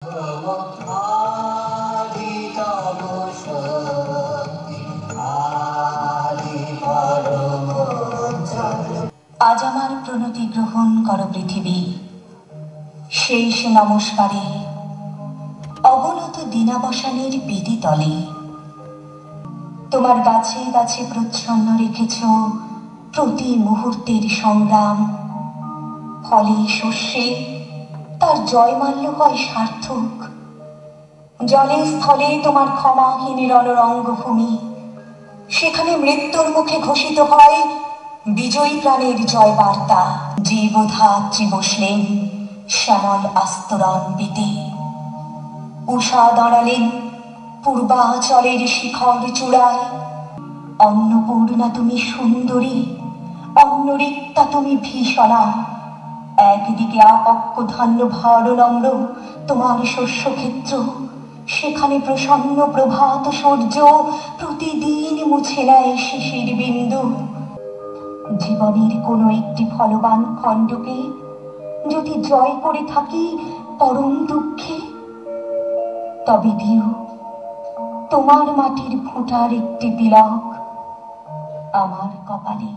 আজ আমার প্রণতি গ্রহণ কর পৃথিবী, শেষ নমস্কারে অবনত দিনাবসানের বেদি তলে। তোমার গাছে গাছে প্রচ্ছন্ন রেখেছ প্রতি মুহূর্তের সংগ্রাম, ফলে শস্যে তার জয়মাল্য হয় সার্থক। জলে স্থলে তোমার ক্ষমাহীন রণরঙ্গভূমি, সেখানে মৃত্যুর মুখে ঘোষিত হয় বিজয়ী প্রাণের জয় বার্তা। জীবধাত্রী বসলেন শ্যামল আস্তরণ পেতে, উষা দাঁড়ালেন পূর্বাচলের শিখর চূড়ায়। অন্নপূর্ণা তুমি সুন্দরী, অন্নরিক্তা তুমি ভীষণা। একদিকে আপক্ষ ধান্য ভার নম্র তোমার শস্যক্ষেত্র, সেখানে প্রসন্ন প্রভাত সূর্য প্রতিদিন মুছে নেয় শিশির বিন্দু। জীবনের কোনো একটি ফলবান খণ্ডকে যদি জয় করে থাকি পরম দুঃখে, তবে দিও তোমার মাটির ফোঁটার একটি তিলক আমার কপালে।